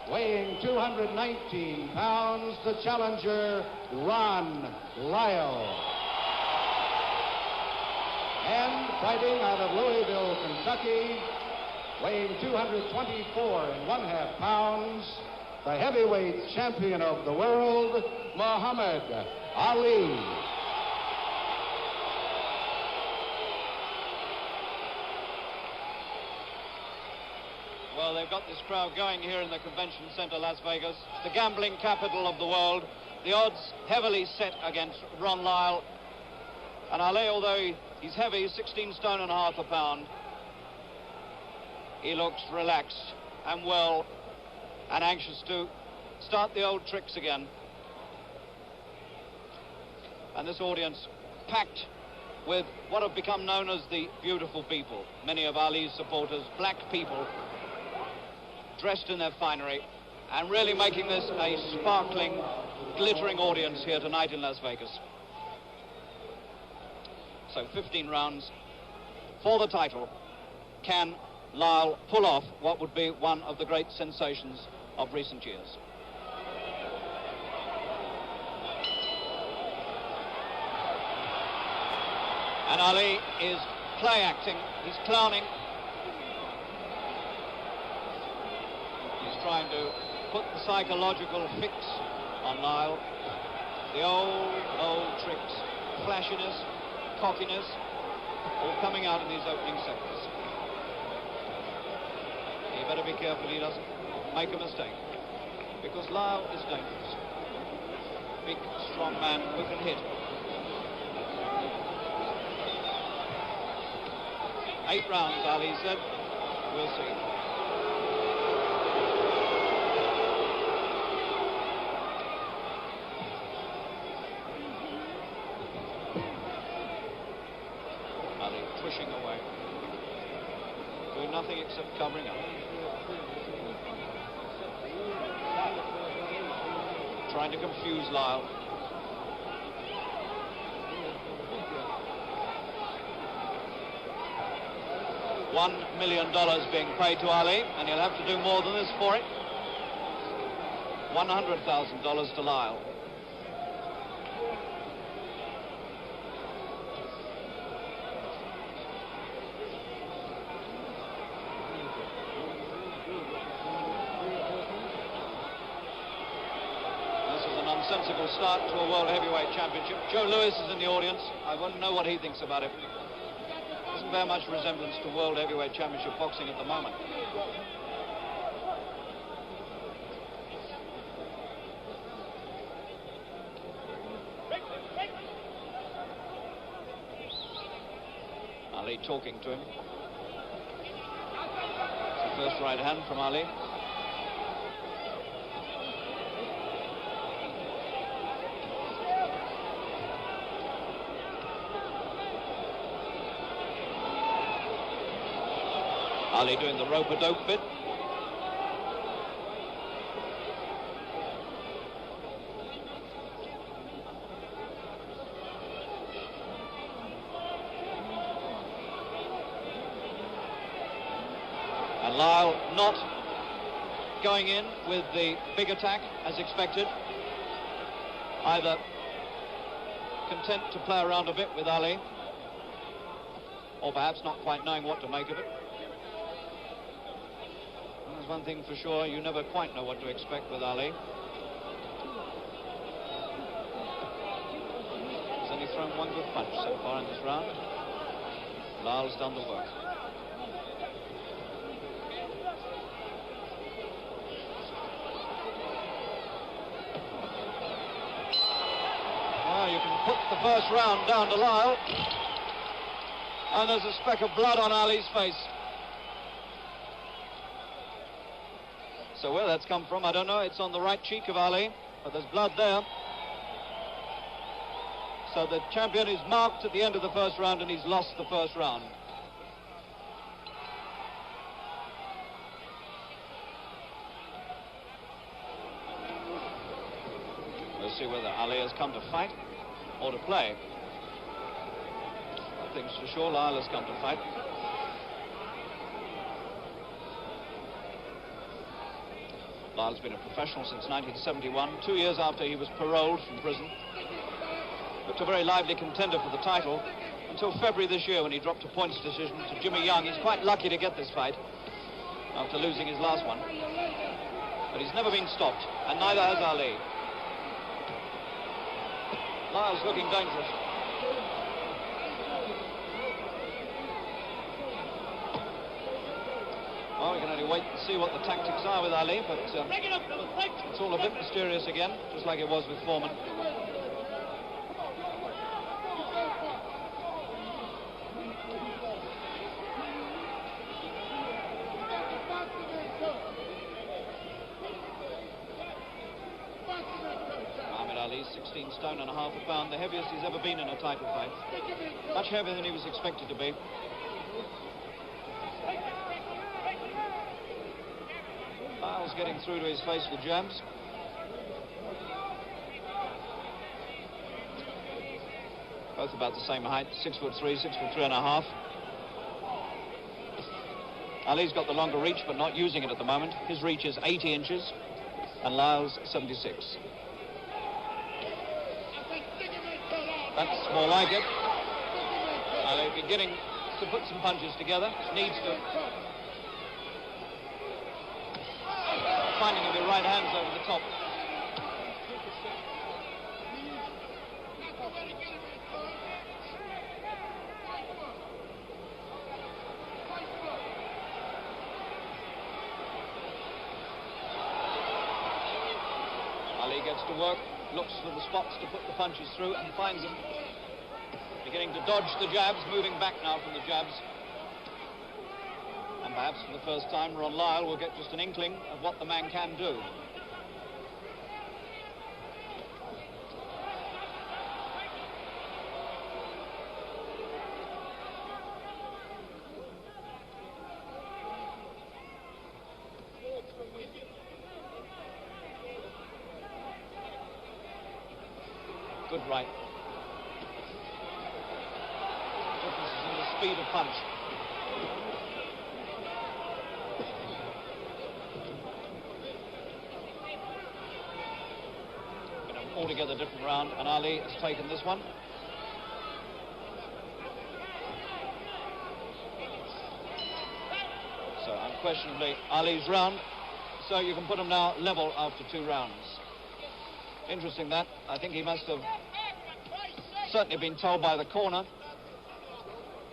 Weighing 219 pounds, the challenger, Ron Lyle. And fighting out of Louisville, Kentucky, weighing 224 and 1/2 pounds, the heavyweight champion of the world, Muhammad Ali. Well, they've got this crowd going here in the Convention Center, Las Vegas, the gambling capital of the world. The odds heavily set against Ron Lyle. And Ali, although he's heavy, 16 stone and a half a pound, he looks relaxed and well and anxious to start the old tricks again. And this audience packed with what have become known as the beautiful people. Many of Ali's supporters, black people, dressed in their finery, and really making this a sparkling, glittering audience here tonight in Las Vegas. So 15 rounds for the title. Can Lyle pull off what would be one of the great sensations of recent years? And Ali is play acting, he's clowning. Trying to put the psychological fix on Lyle. The old tricks, flashiness, cockiness, all coming out in these opening seconds. He better be careful he doesn't make a mistake, because Lyle is dangerous. Big, strong man who can hit. 8 rounds, Ali said. We'll see. Pushing away, doing nothing except covering up, trying to confuse Lyle. $1 million being paid to Ali, and he'll have to do more than this for it. $100,000 to Lyle. Sensible start to a World Heavyweight Championship. Joe Louis is in the audience. I want to know what he thinks about it. Doesn't bear much resemblance to World Heavyweight Championship boxing at the moment. Ali talking to him. It's the first right hand from Ali. Ali doing the rope-a-dope bit. And Lyle not going in with the big attack as expected. Either content to play around a bit with Ali, or perhaps not quite knowing what to make of it. There's one thing for sure, you never quite know what to expect with Ali. He's only thrown one good punch so far in this round. Lyle's done the work. Well, you can put the first round down to Lyle. And there's a speck of blood on Ali's face. So where that's come from, I don't know. It's on the right cheek of Ali, but there's blood there. So the champion is marked at the end of the first round, and he's lost the first round. We'll see whether Ali has come to fight or to play. One thing's for sure, Lyle has come to fight. Lyle's been a professional since 1971, 2 years after he was paroled from prison. Looked a very lively contender for the title until February this year when he dropped a points decision to Jimmy Young. He's quite lucky to get this fight after losing his last one. But he's never been stopped, and neither has Ali. Lyle's looking dangerous. Well, we can only wait and see what the tactics are with Ali, but it's all a bit mysterious again, just like it was with Foreman. Ali's 16 stone and a half a pound, the heaviest he's ever been in a title fight. Much heavier than he was expected to be. Lyle's getting through to his face with jabs. Both about the same height, 6'3", 6'3½". Ali's got the longer reach, but not using it at the moment. His reach is 80 inches, and Lyle's 76. That's more like it. Ali beginning to put some punches together. Needs to. Finding of the right hands over the top. Ali gets to work. Looks for the spots to put the punches through and finds them. Beginning to dodge the jabs, moving back now from the jabs. And perhaps for the first time, Ron Lyle will get just an inkling of what the man can do. Good right. Differences in the speed of punch. Been an altogether different round, and Ali has taken this one. So unquestionably Ali's round. So you can put him now level after 2 rounds. Interesting that. I think he must have certainly been told by the corner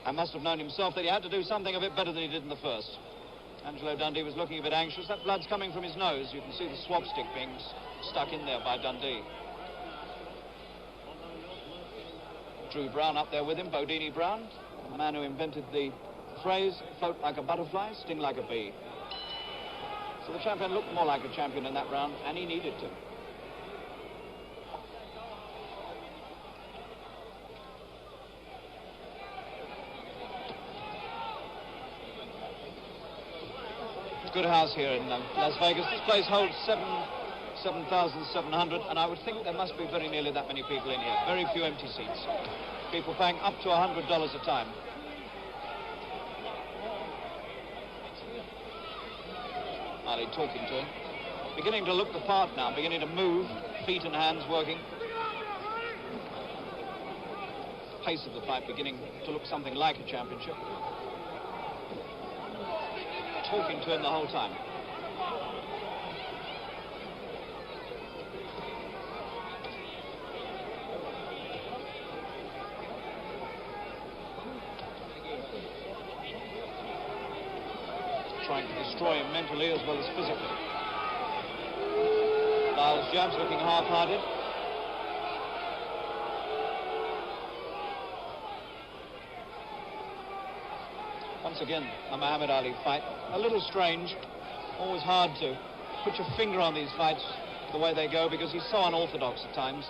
and must have known himself that he had to do something a bit better than he did in the first. Angelo Dundee was looking a bit anxious. That blood's coming from his nose. You can see the swab stick being stuck in there by Dundee. Drew Brown up there with him, Bodini Brown, the man who invented the phrase, float like a butterfly, sting like a bee. So the champion looked more like a champion in that round, and he needed to. Good house here in Las Vegas. This place holds 7,700, and I would think there must be very nearly that many people in here. Very few empty seats. People paying up to $100 a time. Ali talking to him. Beginning to look the part now, beginning to move, feet and hands working. Pace of the fight beginning to look something like a championship. Talking to him the whole time. Trying to destroy him mentally as well as physically. Lyle's jabs looking half-hearted. Once again, a Muhammad Ali fight. A little strange. Always hard to put your finger on these fights the way they go because he's so unorthodox at times.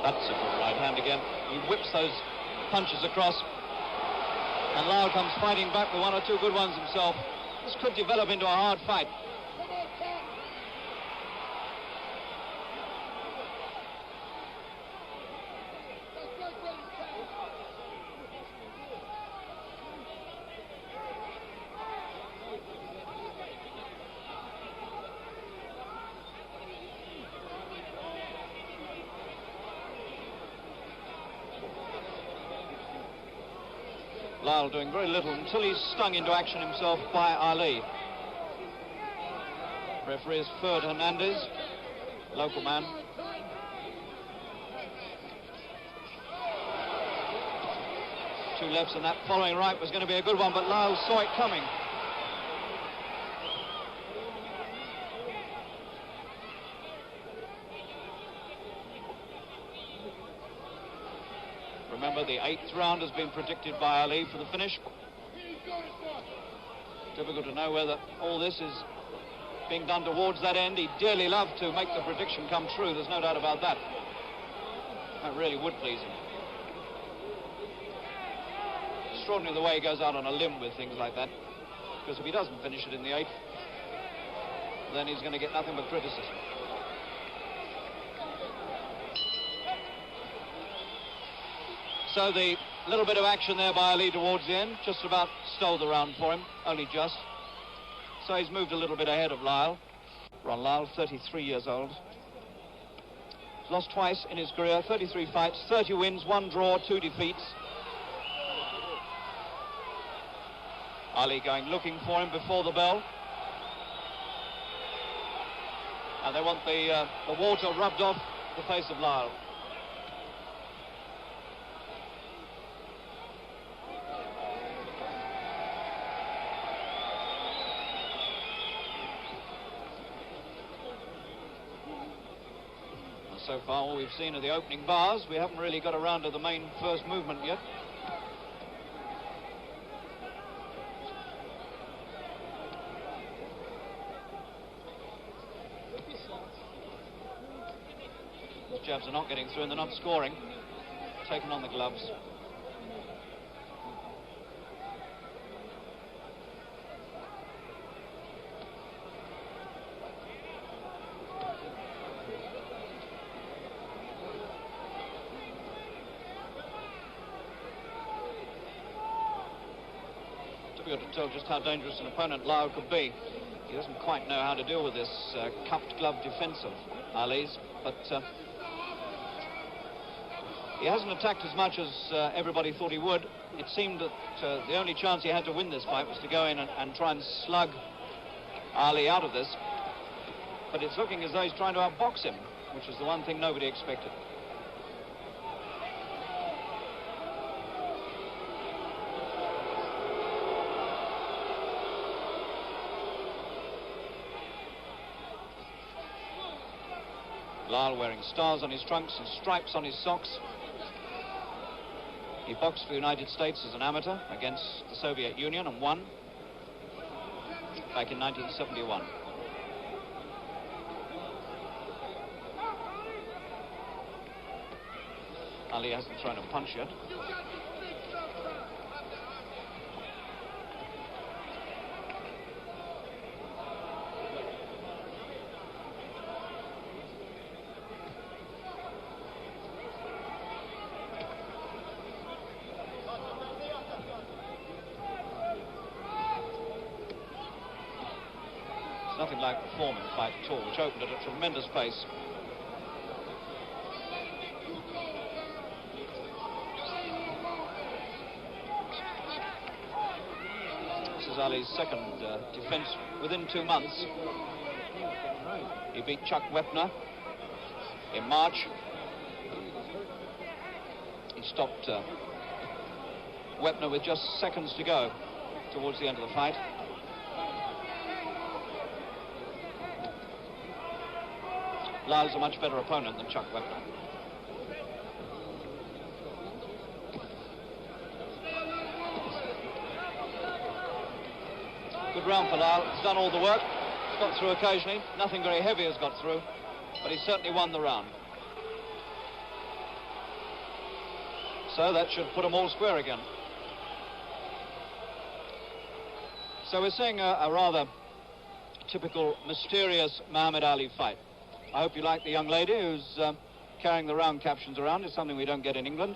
That's a good right hand again. He whips those punches across. And Lyle comes fighting back with 1 or 2 good ones himself. This could develop into a hard fight. Lyle doing very little until he's stung into action himself by Ali. Referee is Ferd Hernandez, local man. Two lefts, and that following right was going to be a good one, but Lyle saw it coming. Remember, the 8th round has been predicted by Ali for the finish. Difficult to know whether all this is being done towards that end. He'd dearly love to make the prediction come true, there's no doubt about that. That really would please him. Extraordinary the way he goes out on a limb with things like that, because if he doesn't finish it in the 8th, then he's going to get nothing but criticism. So the little bit of action there by Ali towards the end just about stole the round for him, only just. So he's moved a little bit ahead of Lyle. Ron Lyle, 33 years old. He's lost twice in his career, 33 fights, 30 wins, 1 draw, 2 defeats. Ali going looking for him before the bell. And they want the water rubbed off the face of Lyle. So far, all we've seen are the opening bars. We haven't really got around to the main first movement yet. The jabs are not getting through and they're not scoring. Taken on the gloves. Difficult to tell just how dangerous an opponent Lyle could be. He doesn't quite know how to deal with this cuffed glove defense of Ali's, but he hasn't attacked as much as everybody thought he would. It seemed that the only chance he had to win this fight was to go in and try and slug Ali out of this, but it's looking as though he's trying to outbox him, which is the one thing nobody expected. Lyle wearing stars on his trunks and stripes on his socks. He boxed for the United States as an amateur against the Soviet Union and won back in 1971. Ali hasn't thrown a punch yet. Nothing like the form in the fight at all, which opened at a tremendous pace. This is Ali's second defense within 2 months. He beat Chuck Wepner in March. He stopped Wepner with just seconds to go towards the end of the fight. Lyle's a much better opponent than Chuck Wepner. Good round for Lyle. He's done all the work. He's got through occasionally. Nothing very heavy has got through, but he certainly won the round. So that should put them all square again. So we're seeing a rather typical mysterious Muhammad Ali fight. I hope you like the young lady who's carrying the round captions around. It's something we don't get in England,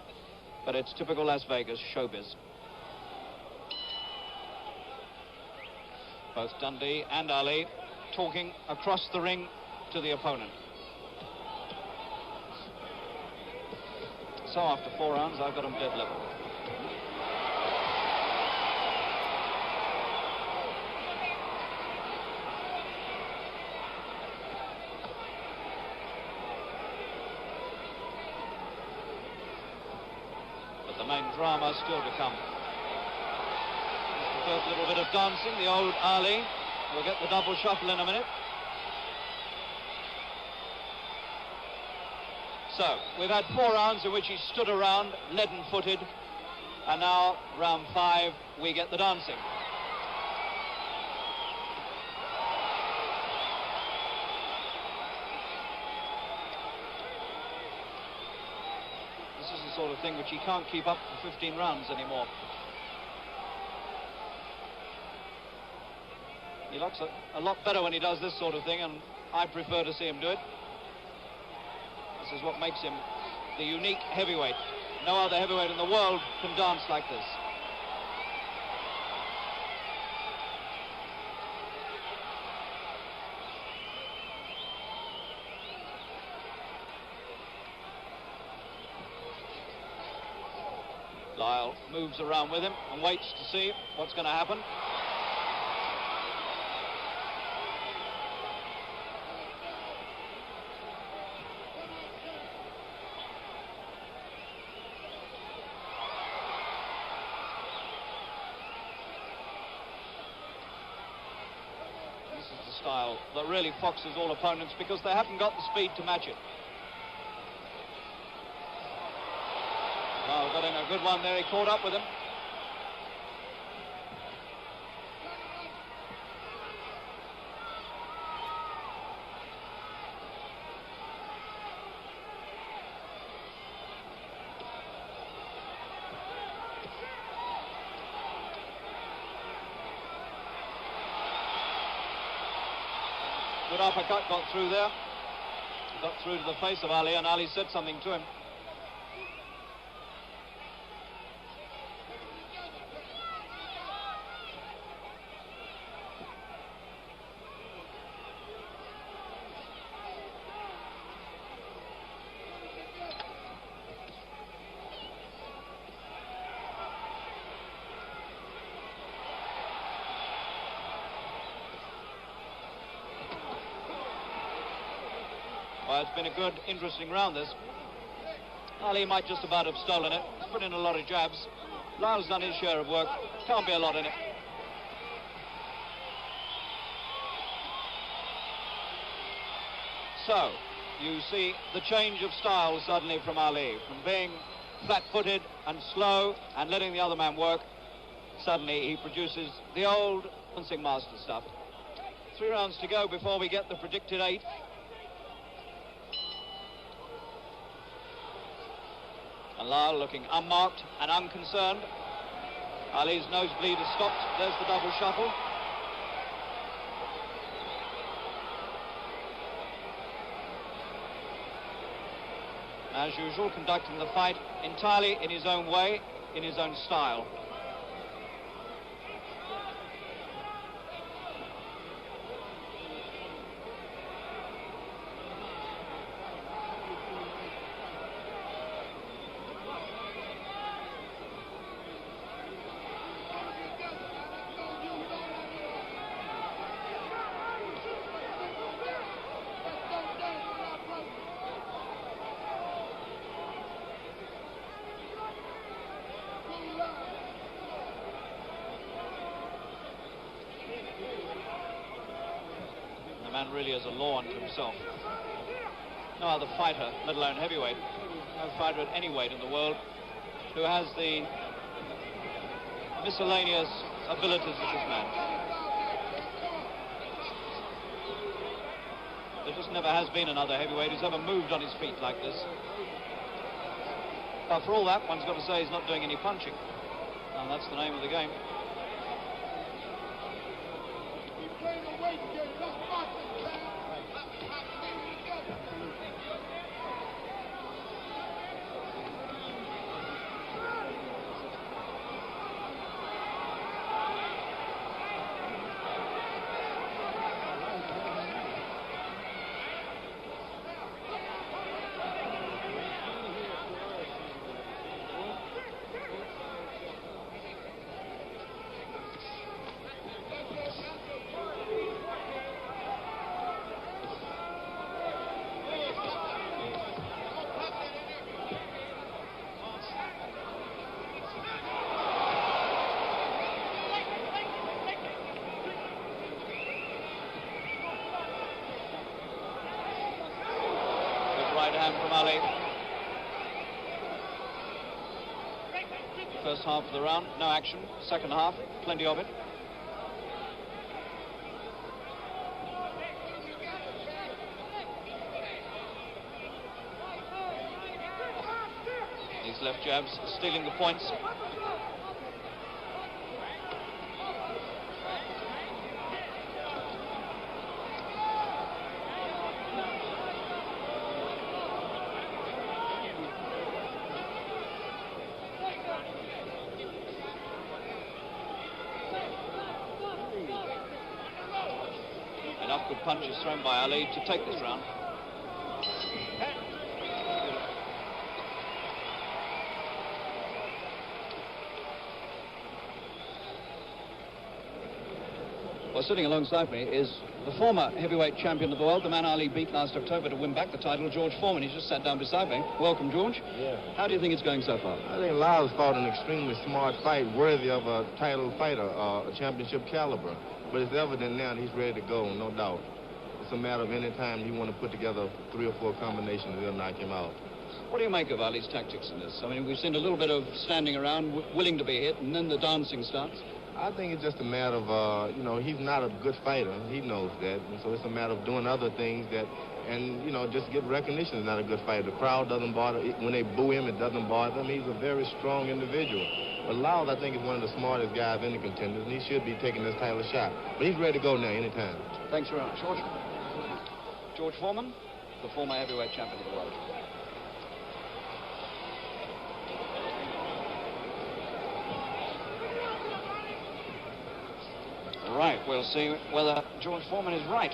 but it's typical Las Vegas showbiz. Both Dundee and Ali talking across the ring to the opponent. So after 4 rounds, I've got them dead level. main drama still to come. Just the first little bit of dancing, the old Ali. We'll get the double shuffle in a minute. So, we've had 4 rounds in which he stood around, leaden-footed, and now, round 5, we get the dancing. This is the sort of thing which he can't keep up for 15 rounds anymore. He looks a lot better when he does this sort of thing, and I prefer to see him do it. This is what makes him the unique heavyweight. No other heavyweight in the world can dance like this. Lyle moves around with him and waits to see what's going to happen. Style that really foxes all opponents because they haven't got the speed to match it. Well, got in a good one there. He caught up with him. Good uppercut, got through there. Got through to the face of Ali, and Ali said something to him. Well, it's been a good, interesting round, this. Ali might just about have stolen it. Put in a lot of jabs. Lyle's done his share of work. Can't be a lot in it. So, you see the change of style suddenly from Ali. From being flat-footed and slow and letting the other man work, suddenly he produces the old dancing master stuff. 3 rounds to go before we get the predicted 8. And Lyle looking unmarked and unconcerned. Ali's nosebleed has stopped. There's the double shuffle. As usual, conducting the fight entirely in his own way, in his own style. The man really is a law unto himself. No other fighter, let alone heavyweight, no fighter at any weight in the world who has the miscellaneous abilities of this man. There just never has been another heavyweight who's ever moved on his feet like this. But for all that, one's got to say he's not doing any punching. And that's the name of the game. right hand from Ali. First half of the round, no action. Second half, plenty of it. These left jabs stealing the points. Enough good punches thrown by Ali to take this round. Well, sitting alongside me is the former heavyweight champion of the world, the man Ali beat last October to win back the title, George Foreman. He's just sat down beside me. Welcome, George. Yeah. How do you think it's going so far? I think Lyle's fought an extremely smart fight, worthy of a title fighter, a championship caliber. But it's evident now that he's ready to go, no doubt. It's a matter of any time you want to put together 3 or 4 combinations, they'll knock him out. What do you make of Ali's tactics in this? I mean, we've seen a little bit of standing around, willing to be hit, and then the dancing starts. I think it's just a matter of, you know, he's not a good fighter. He knows that. And so it's a matter of doing other things that, and, you know, just get recognition as not a good fighter. The crowd doesn't bother. When they boo him, it doesn't bother him. He's a very strong individual. But Lyle, I think, is one of the smartest guys in the contenders, and he should be taking this title shot. But he's ready to go now, anytime. Thanks very much, George. George Foreman, the former heavyweight champion of the world. Right, we'll see whether George Foreman is right.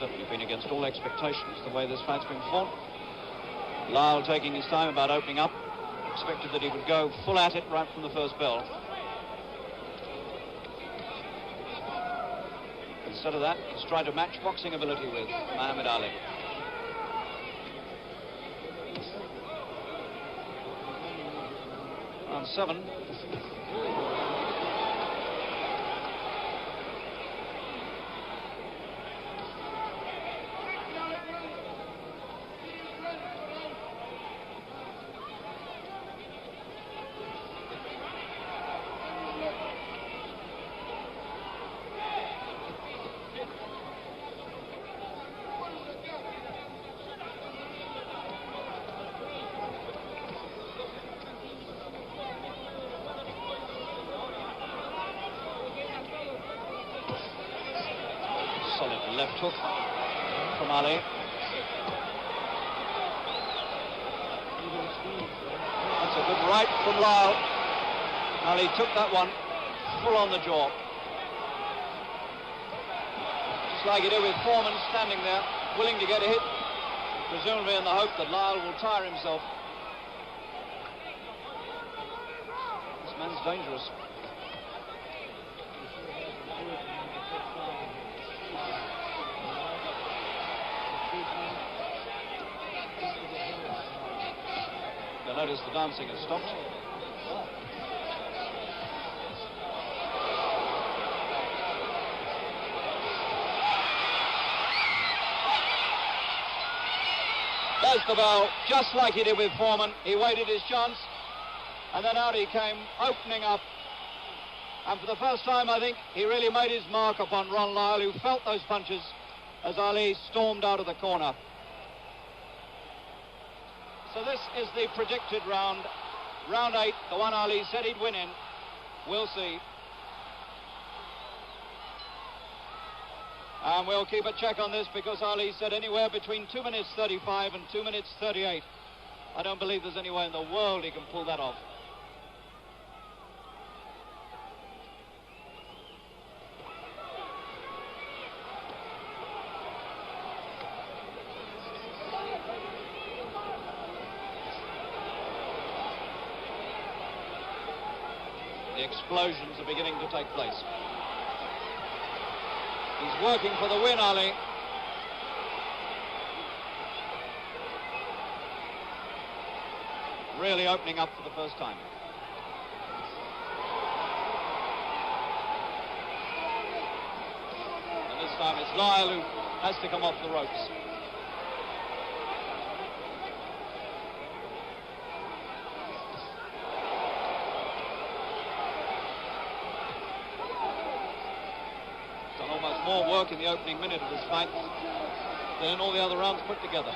Certainly been against all expectations, the way this fight's been fought. Lyle taking his time about opening up. Expected that he would go full at it right from the first bell. Instead of that, he's tried to match boxing ability with Muhammad Ali. Round 7. Solid left hook from Ali. That's a good right from Lyle. Ali took that one full on the jaw. Just like he did with Foreman, standing there, willing to get a hit, presumably in the hope that Lyle will tire himself. This man's dangerous. You'll notice the dancing has stopped. There's the bell, just like he did with Foreman. He waited his chance, and then out he came, opening up. And for the first time, I think, he really made his mark upon Ron Lyle, who felt those punches as Ali stormed out of the corner. So this is the predicted round. Round 8, the one Ali said he'd win in. We'll see. And we'll keep a check on this because Ali said anywhere between 2 minutes 35 and 2 minutes 38. I don't believe there's anywhere in the world he can pull that off. The explosions are beginning to take place. He's working for the win, Ali. Really opening up for the first time. And this time it's Lyle who has to come off the ropes. More work in the opening minute of this fight than in all the other rounds put together.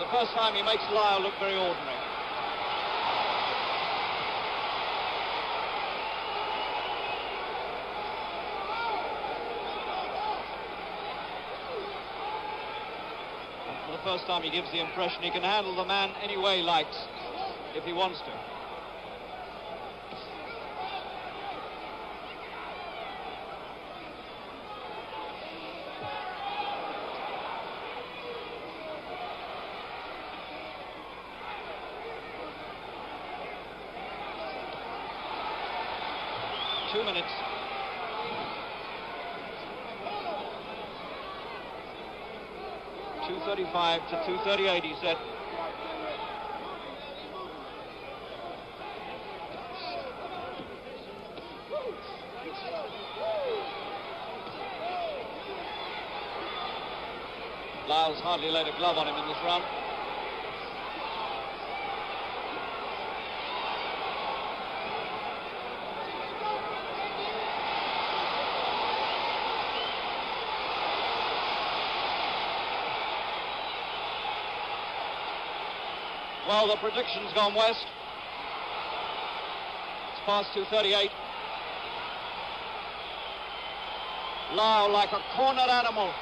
The first time he makes Lyle look very ordinary. First time he gives the impression he can handle the man any way he likes, if he wants to. Two minutes. 2:35 to 2:38, he said. Lyle's hardly laid a glove on him in this round. Well, the prediction's gone west. It's past 2:38. Lyle like a cornered animal.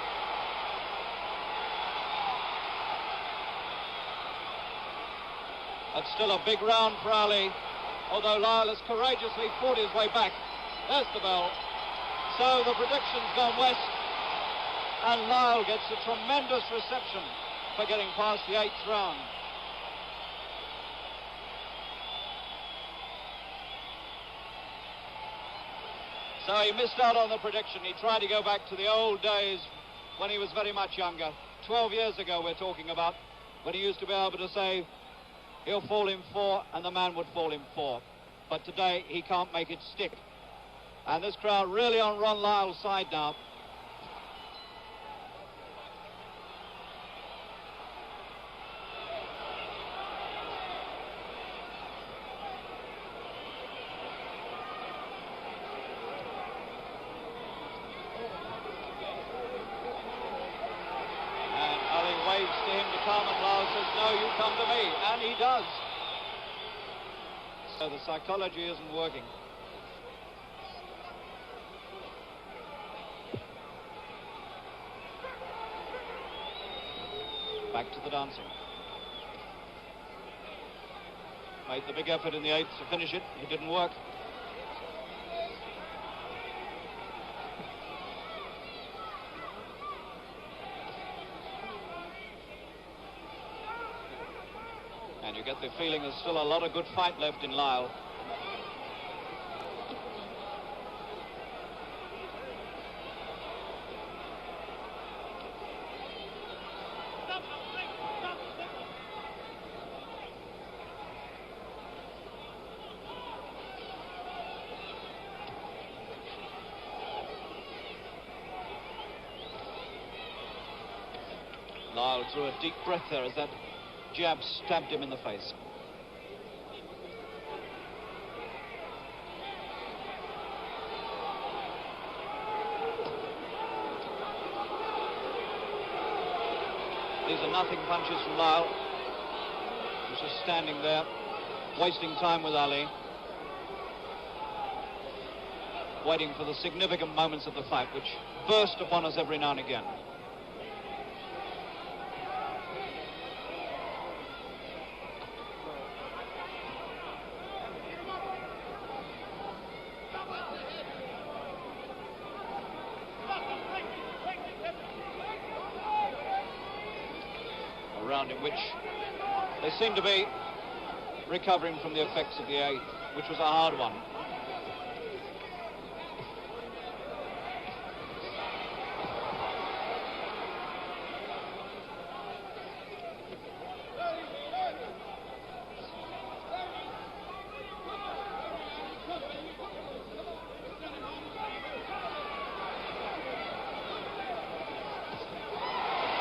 That's still a big round for Ali, although Lyle has courageously fought his way back. There's the bell. So the prediction's gone west, and Lyle gets a tremendous reception for getting past the 8th round. So he missed out on the prediction. He tried to go back to the old days when he was very much younger. 12 years ago we're talking about, when he used to be able to say, he'll fall in 4 and the man would fall in 4. But today he can't make it stick. And this crowd really on Ron Lyle's side now. To him to come, and Lyle says, no, you come to me, and he does. So the psychology isn't working. Back to the dancing. Made the big effort in the 8th to finish it. It didn't work. And you get the feeling there's still a lot of good fight left in Lyle. Lyle drew a deep breath there as that jab stabbed him in the face. These are nothing punches from Lyle. He's just standing there, wasting time with Ali, waiting for the significant moments of the fight, which burst upon us every now and again. A round in which they seem to be recovering from the effects of the 8th, which was a hard one.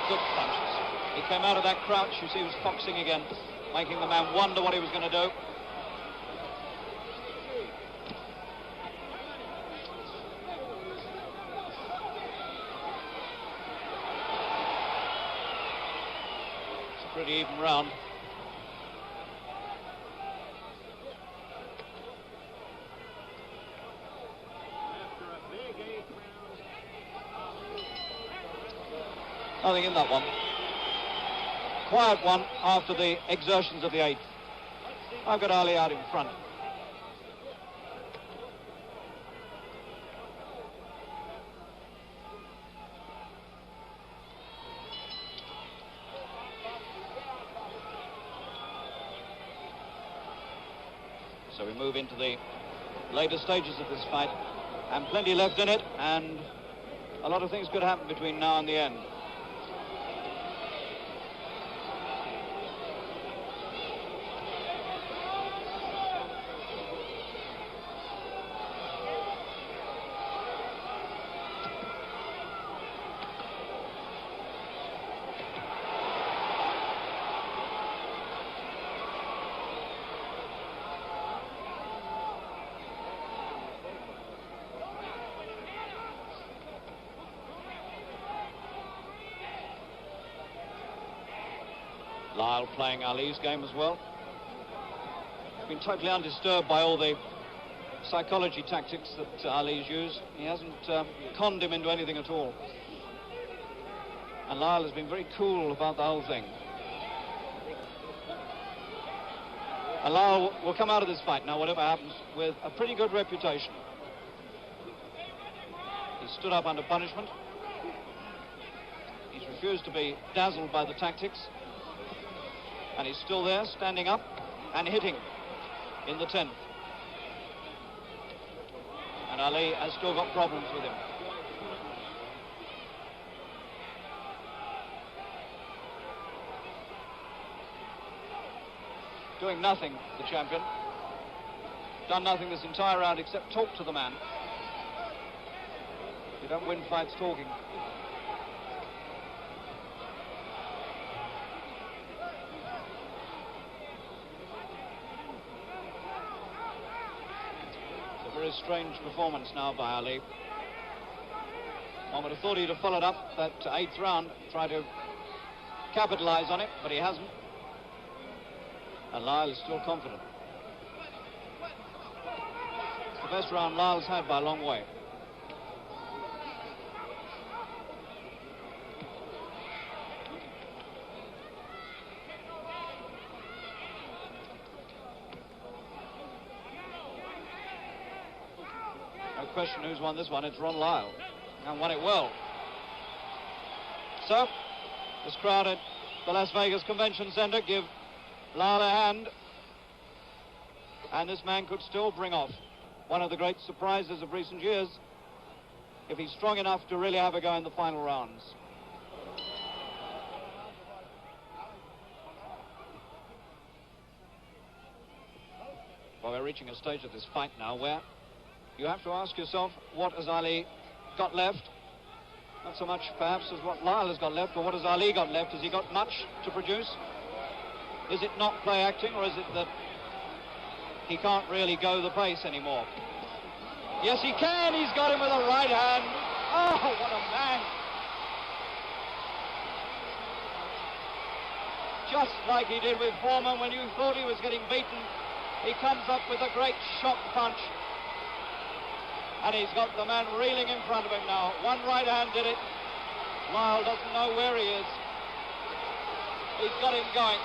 Good punches. He came out of that crouch, you see he was foxing again, making the man wonder what he was going to do. It's a pretty even round. Nothing in that one. Quiet one after the exertions of the 8th. I've got Ali out in front. So we move into the later stages of this fight, and plenty left in it, and a lot of things could happen between now and the end. Lyle playing Ali's game as well. Been totally undisturbed by all the psychology tactics that Ali's used. He hasn't conned him into anything at all. And Lyle has been very cool about the whole thing. And Lyle will come out of this fight now, whatever happens, with a pretty good reputation. He stood up under punishment. He's refused to be dazzled by the tactics. And he's still there, standing up and hitting in the 10th. And Ali has still got problems with him. Doing nothing, the champion. Done nothing this entire round except talk to the man. You don't win fights talking. Very strange performance now by Ali. One would have thought he'd have followed up that 8th round, try to capitalise on it, but he hasn't. And Lyle is still confident. It's the best round Lyle's had by a long way. Question who's won this one. It's Ron Lyle, and won it well. So this crowd at the Las Vegas Convention Center give Lyle a hand, and this man could still bring off one of the great surprises of recent years if he's strong enough to really have a go in the final rounds. Well, we're reaching a stage of this fight now where you have to ask yourself, what has Ali got left? Not so much, perhaps, as what Lyle has got left, but what has Ali got left? Has he got much to produce? Is it not play acting, or is it that he can't really go the pace anymore? Yes, he can. He's got him with a right hand. Oh, what a man. Just like he did with Foreman when you thought he was getting beaten. He comes up with a great shock punch. And he's got the man reeling in front of him now. One right hand did it. Lyle doesn't know where he is. He's got him going.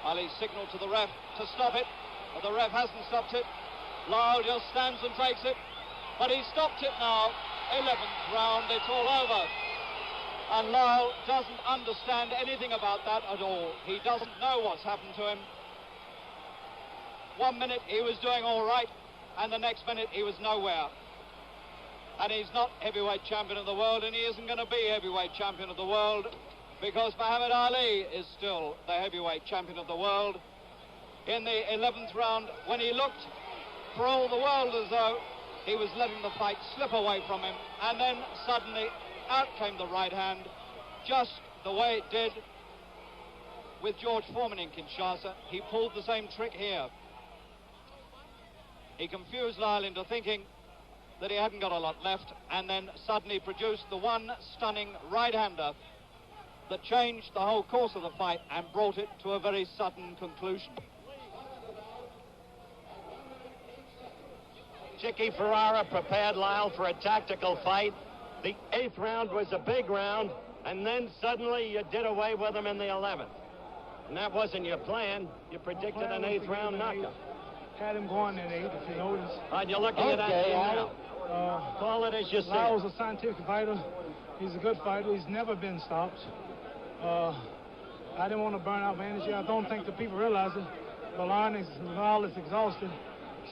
Ali signaled to the ref to stop it, but the ref hasn't stopped it. Lyle just stands and takes it, but he stopped it now. 11th round, it's all over. And Lyle doesn't understand anything about that at all. He doesn't know what's happened to him. 1 minute he was doing all right, and the next minute he was nowhere. And he's not heavyweight champion of the world, and he isn't going to be heavyweight champion of the world, because Muhammad Ali is still the heavyweight champion of the world. In the 11th round, when he looked for all the world as though he was letting the fight slip away from him, and then suddenly out came the right hand, just the way it did with George Foreman in Kinshasa. He pulled the same trick here. He confused Lyle into thinking that he hadn't got a lot left, and then suddenly produced the one stunning right-hander that changed the whole course of the fight and brought it to a very sudden conclusion. Chicky Ferrara prepared Lyle for a tactical fight. The 8th round was a big round, and then suddenly you did away with him in the 11th. And that wasn't your plan. You predicted an 8th round knockout. Had him going in 8, if you notice. And you're looking at that now. Call it as you see. Lyle's a scientific fighter. He's a good fighter. He's never been stopped. I didn't want to burn out my energy. I don't think the people realize it. But Lyle is exhausted.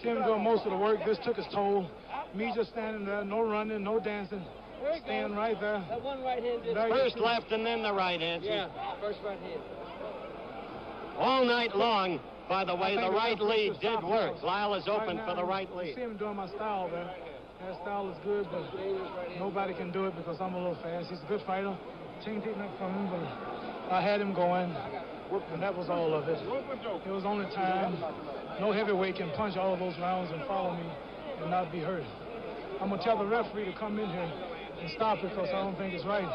See him doing most of the work. This took his toll. Me just standing there, no running, no dancing. Staying right there. That one right hand did. First left and then the right hand. Yeah, first right hand. All night long, by the way, the right lead did work. Lyle is open for the right lead. See him doing my style there. That style is good, but nobody can do it because I'm a little fast. He's a good fighter. Changed it up from him, but I had him going, and that was all of it. It was only time. No heavyweight can punch all of those rounds and follow me and not be hurt. I'm going to tell the referee to come in here and stop it because I don't think it's right.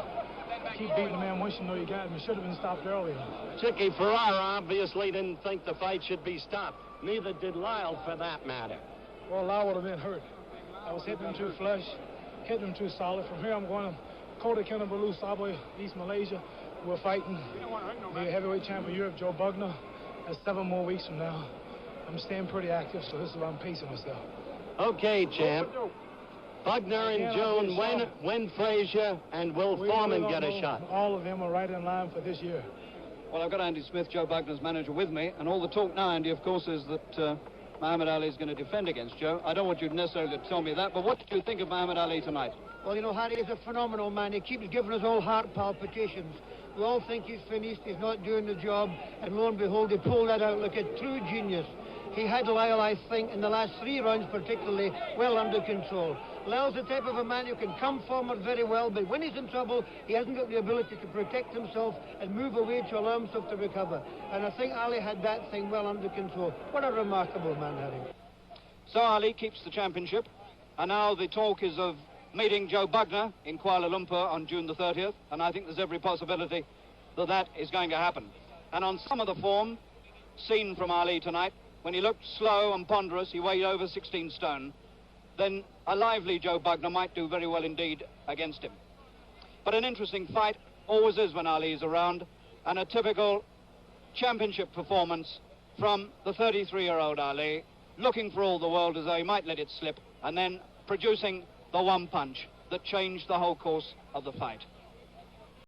Keep beating the man once you know you got him. It should have been stopped earlier. Chicky Ferrara obviously didn't think the fight should be stopped. Neither did Lyle, for that matter. Well, Lyle would have been hurt. I was hitting him too flush, hitting him too solid. From here, I'm going to Kota Kinabalu, Sabah, East Malaysia. We're fighting the heavyweight champion of Europe, Joe Bugner. That's 7 more weeks from now. I'm staying pretty active, so this is why I'm pacing myself. Okay, champ. Bugner in June, when Frazier and Will Foreman get a shot? All of them are right in line for this year. Well, I've got Andy Smith, Joe Bugner's manager, with me, and all the talk now, Andy, of course, is that Muhammad Ali is going to defend against Joe. I don't want you necessarily to tell me that, but what do you think of Muhammad Ali tonight? Well, you know, Harry is a phenomenal man. He keeps giving us all heart palpitations. We all think he's finished, he's not doing the job, and lo and behold, he pulled that out like a true genius. He had Lyle, I think, in the last 3 rounds particularly, well under control. Lyle's the type of a man who can come forward very well, but when he's in trouble, he hasn't got the ability to protect himself and move away to allow himself to recover. And I think Ali had that thing well under control. What a remarkable man, Harry. So Ali keeps the championship, and now the talk is of meeting Joe Bugner in Kuala Lumpur on June the 30th, and I think there's every possibility that that is going to happen. And on some of the form seen from Ali tonight, when he looked slow and ponderous, he weighed over 16 stone, then a lively Joe Bugner might do very well indeed against him. But an interesting fight always is when Ali is around, and a typical championship performance from the 33-year-old Ali, looking for all the world as though he might let it slip, and then producing the one punch that changed the whole course of the fight.